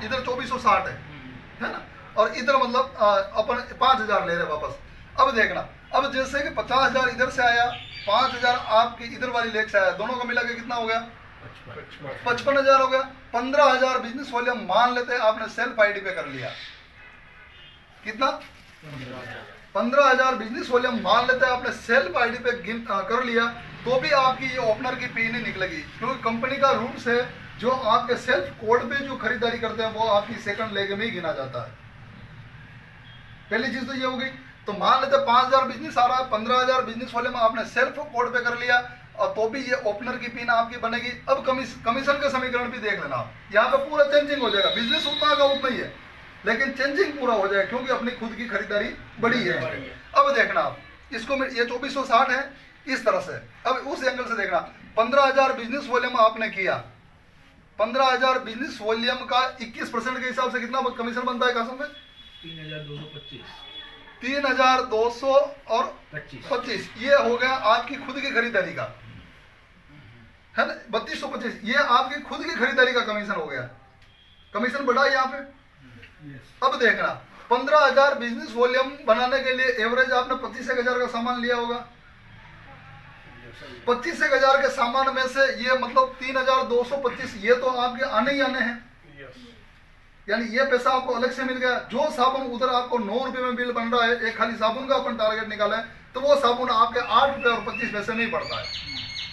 इधर 2460 है ना, और इधर मतलब अपन 5000 ले रहे वापस। अब देखना, अब जैसे कि 50,000 इधर से आया, 5,000 आपकी इधर वाली लेग से आया, दोनों का मिला के कितना हो गया? 55,000 हो गया। 15,000 बिजनेस वॉल्यूम मान लेते हैं आपने सेल्फ आईडी पे कर लिया, कितना? 15,000 बिजनेस वॉल्यूम मान लेते हैं आपने सेल्फ आईडी पे कर लिया, तो भी आपकी ये ओपनर की पी नहीं निकलेगी, क्योंकि कंपनी का रूल्स है जो आपके सेल्फ कोड पे जो खरीदारी करते हैं वो आपकी सेकंड लेग में ही गिना जाता है। पहली चीज तो ये हो गई। तो मान लेते 5,000 बिजनेस आ रहा है, 15,000 बिजनेस वॉल्यूम आपने सेल्फ कोड पे कर लिया, और तो भी ये ओपनर की पिन आपकी बनेगी। अब कमीशन का समीकरण भी देख लेना आप, यहाँ पे पूरा चेंजिंग हो जाएगा, बिजनेस उतना का उतना ही है लेकिन चेंजिंग पूरा हो जाएगा क्योंकि अपनी खुद की खरीदारी बड़ी है। अब देखना आप इसको, ये 2460 है इस तरह से। अब उस एंगल से देखना, 15,000 बिजनेस वॉल्यूम आपने किया, 15,000 बिजनेस वॉल्यूम का 21% के हिसाब से कितना कमीशन बनता है कसम में? 3,200 और 25, ये हो गया आपकी खुद की खरीदारी का, है ना? 3225 ये आपकी खुद की खरीदारी का कमीशन हो गया। कमीशन बढ़ा यहाँ पे। अब देखना, 15,000 बिजनेस वॉल्यूम बनाने के लिए एवरेज आपने 25,000 का सामान लिया होगा। 25,000 के सामान में से ये मतलब 3,225 ये तो आपके आने ही आने हैं, यानी ये पैसा आपको अलग से मिल गया। जो साबुन उधर आपको 9 रुपए में बिल बन रहा है, एक खाली साबुन का अपन टारगेट निकाला है, तो वो साबुन आपके 8 रुपए और 25 पैसे नहीं पड़ता है।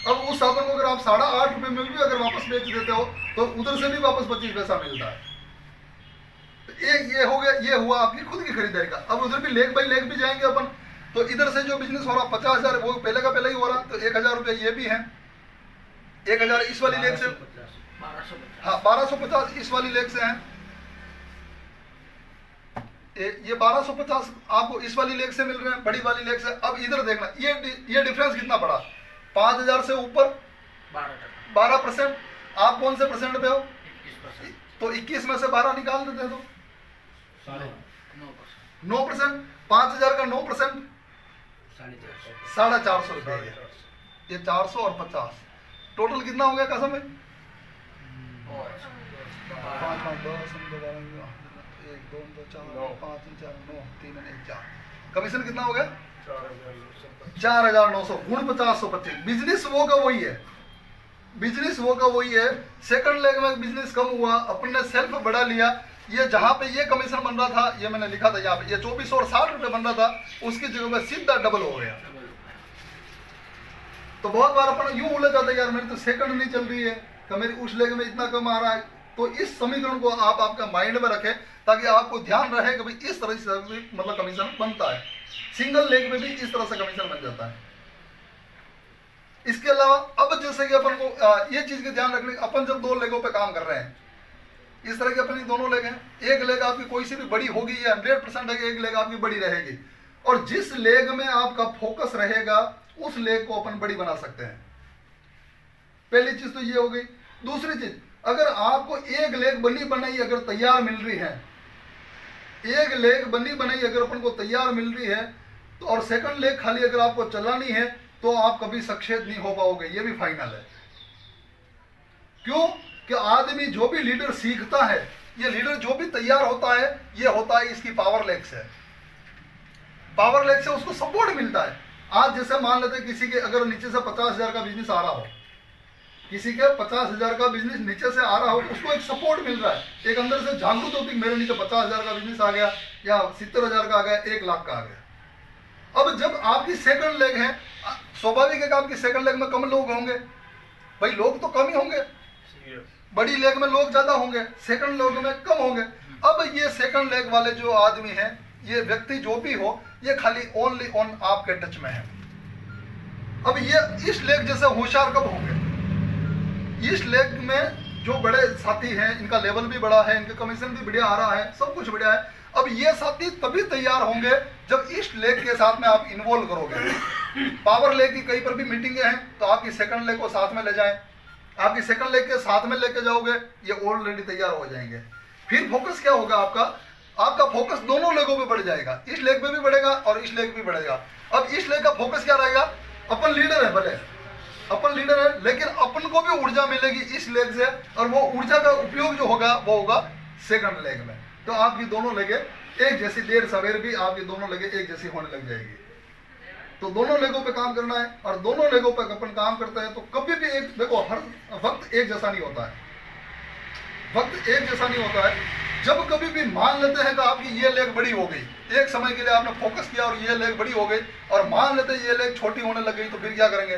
अब उस साबुन को अगर आप 8.5 रुपए में भी अगर वापस बेच देते हो तो उधर से भी वापस 25 पैसा मिलता है। ये हो गया, ये हुआ आपकी खुद की खरीदारी का। अब उधर भी लेग बाई लेग भी जाएंगे अपन, तो इधर से जो बिजनेस हो रहा 50,000 वो पहले का पहले ही हो रहा, तो 1,000 रुपये ये भी है, 1,000 इस वाली लेग से, हाँ 1250 इस वाली लेग से है, ये 1250 आपको इस वाली लेग से मिल रहे हैं, बड़ी वाली लेग से। अब इधर देखना, ये डिफरेंस कितना पड़ा? 5,000 से ऊपर 12%। आप कौन से परसेंट पे हो? तो 21 में से 12 निकाल देते हैं तो 9%। 5,000 का 9% 450 रुपये, ये 400 और 50 टोटल कितना हो गया कसम में? 5 5 10 1 2 4 5 4 9 3 1 4 कमीशन कितना हो गया? 4,900 गुण 50 बिजनेस वो का वही है, बिजनेस वो का वही है। सेकंड लेग में बिजनेस कम हुआ, अपन ने सेल्फ बढ़ा लिया। ये जहां पे ये कमीशन बन रहा था, ये मैंने लिखा था यहाँ पे, ये 2460 रुपए बन रहा था, उसकी जगह पे सीधा डबल हो गया। तो बहुत बार अपन यूं बोले जाता है यार मेरी तो सेकंड नहीं चल रही है, तो मेरी उस लेग में इतना कम आ रहा है। तो इस समीकरण को आप आपका माइंड में रखें ताकि आपको ध्यान रहे कि भाई इस तरह से मतलब कमीशन बनता है। सिंगल लेग में भी इस तरह से कमीशन बन जाता है। इसके अलावा अब जैसे कि अपन को ये चीज के ध्यान रखने, अपन जब 2 लेगों पे काम कर रहे हैं, इस तरह की अपनी दोनों लेग हैं, एक लेग आपकी कोई सी भी बड़ी होगी, ये 100% है कि एक लेग आपकी बड़ी रहेगी, और जिस लेग में आपका फोकस रहेगा उस लेग को अपन बड़ी बना सकते हैं। पहली चीज तो ये हो गई। दूसरी चीज, अगर आपको एक लेग बनी बनाई अगर तैयार मिल रही है, एक लेग बनी बनाई अगर अपन को तैयार मिल रही है, तो और सेकंड लेग खाली अगर आपको चलानी है, तो आप कभी सक्सेस नहीं हो पाओगे, ये भी फाइनल है। क्यों? कि आदमी जो भी लीडर सीखता है, ये लीडर जो भी तैयार होता है, ये होता है इसकी पावर लेग से। पावर लेग से उसको सपोर्ट मिलता है। आज जैसे मान लेते हैं किसी के अगर नीचे से 50,000 का बिजनेस आ रहा हो, किसी के 50,000 का बिजनेस नीचे से आ रहा हो, उसको एक सपोर्ट मिल रहा है, एक अंदर से जागरूक होती है मेरे नीचे 50,000 का बिजनेस आ गया, या 70,000 का आ गया, 1 लाख का आ गया। अब जब आपकी सेकंड लेग है, स्वाभाविक है कि आपकी सेकंड लेग में कम लोग होंगे, भाई लोग तो कम ही होंगे, बड़ी लेग में लोग ज्यादा होंगे, सेकंड लेग में कम होंगे। अब ये सेकंड लेग वाले जो आदमी हैं, ये व्यक्ति जो भी हो, ये खाली ओनली ऑन आपके टच में है। अब ये इस लेग जैसे होशियार कब होंगे? इस लेग में जो बड़े साथी हैं, इनका लेवल भी बड़ा है, इनका कमीशन भी बढ़िया आ रहा है, सब कुछ बढ़िया है। अब ये साथी तभी तैयार होंगे जब इस लेग के साथ में आप इन्वॉल्व करोगे। पावर लेग की कहीं पर भी मीटिंगें हैं तो आपकी सेकंड लेग को साथ में ले जाएं, आपकी सेकंड लेग के साथ में लेके जाओगे, ये ऑलरेडी तैयार हो जाएंगे। फिर फोकस क्या होगा आपका फोकस दोनों लेगों पे बढ़ जाएगा, इस लेग पे भी बढ़ेगा और इस लेग पे भी बढ़ेगा। अब इस लेग का फोकस क्या रहेगा? अपन लीडर है, भले अपन लीडर है, लेकिन अपन को भी ऊर्जा मिलेगी इस लेग से, और वो ऊर्जा का उपयोग जो होगा वो होगा सेकंड लेग में, तो आपकी दोनों लेगे एक जैसी, देर सवेर भी आपकी दोनों लेगे एक जैसी होने लग जाएगी। तो दोनों लेगों पे काम करना है, और दोनों लेगों पे अपन काम करते हैं तो कभी भी एक, देखो हर वक्त एक जैसा नहीं होता है, वक्त एक जैसा नहीं होता है। जब कभी भी मान लेते हैं कि आपकी ये लेग बड़ी हो गई, एक समय के लिए आपने फोकस किया और ये लेग बड़ी हो गई, और मान लेते हैं ये लेग छोटी होने लग गई, तो फिर क्या करेंगे?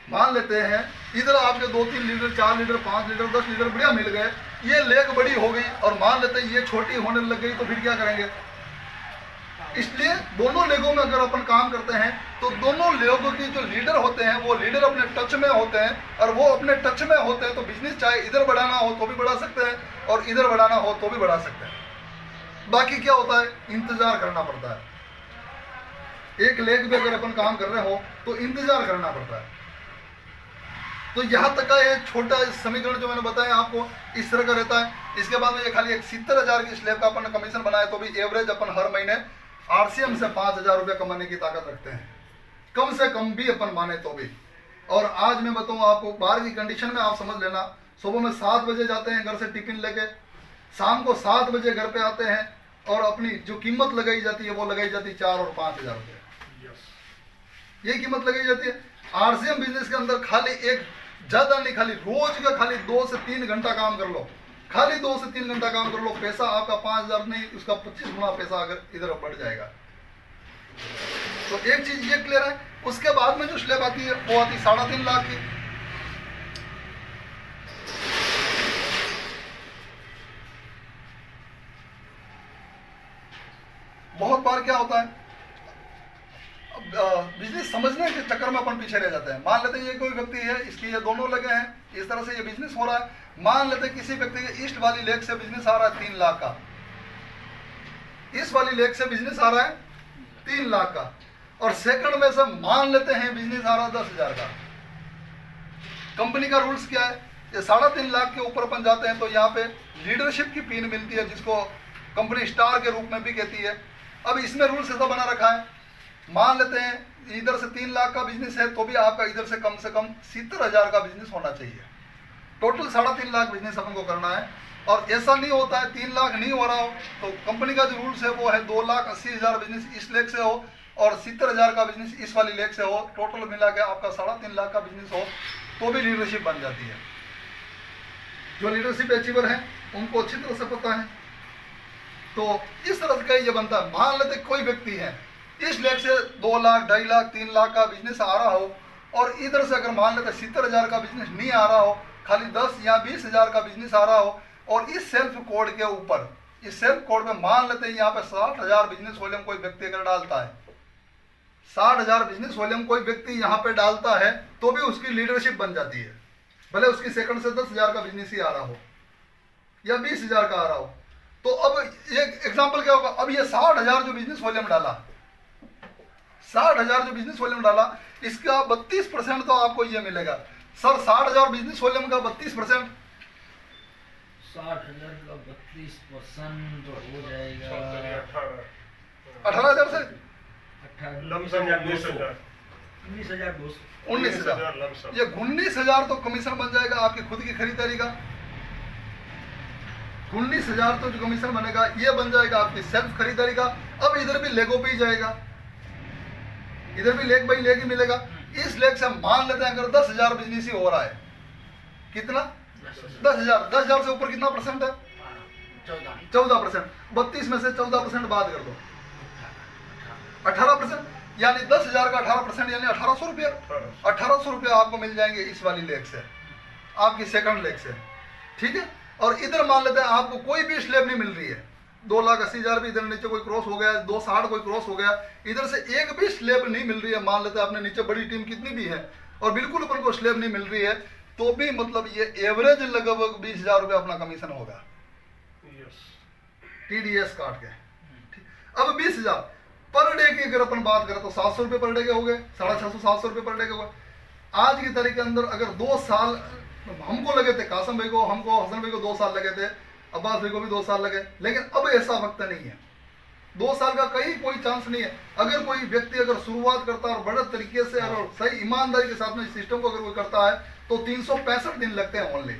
मान लेते हैं इधर आपके 2-3 लीटर, 4 लीटर, 5 लीटर, 10 लीटर बढ़िया मिल गए, ये लेग बड़ी हो गई, और मान लेते हैं ये छोटी होने लग गई, तो फिर क्या करेंगे? इसलिए दोनों लेगों में अगर अपन काम करते हैं तो दोनों लेगों की जो लीडर होते हैं वो लीडर अपने टच में होते हैं, और वो अपने टच में होते हैं तो बिजनेस चाहे इधर बढ़ाना हो तो भी बढ़ा सकते हैं, और इधर बढ़ाना हो तो भी बढ़ा सकते हैं। बाकी क्या होता है? इंतजार करना पड़ता है। एक लेग पे अगर अपन काम कर रहे हो तो इंतजार करना पड़ता है। तो यहाँ तक का ये छोटा समीकरण जो मैंने बताया आपको इस तरह का रहता है। इसके बाद में ये खाली एक 70,000 की स्लैब का अपन कमीशन बनाया तो भी एवरेज अपन हर महीने आरसीएम से 5,000 रुपये कमाने की ताकत रखते हैं, कम से कम भी अपन माने तो भी। और आज मैं बताऊँ आपको, बाहर की कंडीशन में आप समझ लेना, सुबह में 7 बजे जाते हैं घर से टिफिन लेके, शाम को 7 बजे घर पे आते हैं, और अपनी जो कीमत लगाई जाती है वो लगाई जाती है 4 और 5,000 रुपये, ये कीमत लगाई जाती है। आरसीएम बिजनेस के अंदर खाली एक, ज्यादा नहीं, खाली रोज का खाली 2 से 3 घंटा काम कर लो, खाली 2 से 3 घंटा काम कर लो, पैसा आपका 5,000 नहीं, उसका 25 गुना पैसा अगर इधर बढ़ जाएगा। तो एक चीज ये क्लियर है। उसके बाद में जो स्लैब आती है वो आती है 3.5 लाख की। बहुत बार क्या होता है, बिजनेस समझने के चक्कर में अपन पीछे रह जाते हैं। मान लेते हैं ये कोई व्यक्ति है, इसकी ये दोनों लगे हैं, इस तरह से ये बिजनेस हो रहा है। मान लेते हैं किसी व्यक्ति के ईस्ट वाली लेग से बिजनेस आ रहा है 3 लाख का, इस वाली लेग से बिजनेस आ रहा है 3 लाख का, और सेकंड में से मान लेते हैं बिजनेस आ रहा है 10,000 का। कंपनी का रूल्स क्या है? ये 3.5 लाख के ऊपर अपन जाते हैं तो यहाँ पे लीडरशिप की पिन मिलती है, जिसको कंपनी स्टार के रूप में भी कहती है। अब इसमें रूल्स ऐसा बना रखा है, मान लेते हैं इधर से 3 लाख का बिजनेस है तो भी आपका इधर से कम 70,000 का बिजनेस होना चाहिए। टोटल 3.5 लाख बिजनेस अपन को करना है। और ऐसा नहीं होता है 3 लाख नहीं हो रहा हो तो कंपनी का जो रूल्स है वो है 2,80,000 बिजनेस इस लेग से हो और 70,000 का बिजनेस इस वाली लेग से हो, टोटल मिला के आपका 3.5 लाख का बिजनेस हो तो भी लीडरशिप बन जाती है। जो लीडरशिप अचीवर है उनको अच्छी तरह से पता है। तो इस तरह का ये बनता है। मान लेते कोई व्यक्ति है इस लेग से 2 लाख, 2.5 लाख, 3 लाख का बिजनेस आ रहा हो, और इधर से अगर मान लेते 70,000 का बिजनेस नहीं आ रहा हो, खाली 10 या 20,000 का बिजनेस आ रहा हो, और इस सेल्फ कोड के ऊपर, इस सेल्फ कोड में मान लेते हैं यहाँ पे 60,000 बिजनेस वॉल्यूम कोई व्यक्ति अगर डालता है, 60,000 बिजनेस वॉल्यूम कोई व्यक्ति यहाँ पे डालता है तो भी उसकी लीडरशिप बन जाती है। भले उसकी सेकंड से 10,000 का बिजनेस ही आ रहा हो या 20,000 का आ रहा हो। तो अब एक एग्जांपल क्या होगा, अब ये 60,000 जो बिजनेस वॉल्यूम डाला, 60,000 जो बिजनेस वॉल्यूम डाला, इसका 32% तो आपको ये मिलेगा। सर 60,000 बिजनेस वॉल्यूम का 32%, 60,000 का 32% तो हो जाएगा 18,000 से 19,000। ये 19,000 तो कमीशन बन जाएगा आपकी खुद की खरीदारी का। 19,000 तो जो कमीशन बनेगा ये बन जाएगा आपकी सेल्फ खरीदारी का। अब इधर भी लेगो पे ही जाएगा, इधर भी लेग बाई लेग ही मिलेगा। इस लेग से मान लेते हैं अगर 10,000 बिजनेस ही हो रहा है, कितना 10,000 से ऊपर कितना परसेंट है 14%। 32 में से 14% बात कर दो, 18%, यानी 10,000 का 18% यानी 1,800 रुपया। 1,800 रुपया आपको मिल जाएंगे इस वाली लेग से, आपकी सेकंड लेग से, ठीक है। और इधर मान लेते हैं आपको कोई भी स्लैब नहीं मिल रही है, 2,80,000 भी इधर नीचे कोई क्रॉस हो गया, 260 कोई क्रॉस हो गया, इधर से एक भी स्लैब नहीं मिल रही है। मान लेते हैं आपने नीचे बड़ी टीम कितनी भी है और बिल्कुल अपन को स्लैब नहीं मिल रही है, तो भी मतलब ये एवरेज लगभग 20,000 रुपये अपना कमीशन होगा TDS काट के। अब 20,000 पर डे की अगर अपन बात करें तो 700 रुपये पर डे के हो गए, 650-700 रुपये पर डे के हो गए। आज की तारीख के अंदर अगर 2 साल हमको लगे थे, कासम भाई को, हमको हसन भाई को 2 साल लगे थे, अब्बास भाई को भी 2 साल लगे, लेकिन अब ऐसा वक्त नहीं है। 2 साल का कहीं कोई चांस नहीं है। अगर कोई व्यक्ति अगर शुरुआत करता है और बड़े तरीके से और सही ईमानदारी के साथ में सिस्टम को अगर कोई करता है तो 365 दिन लगते हैं ओनली।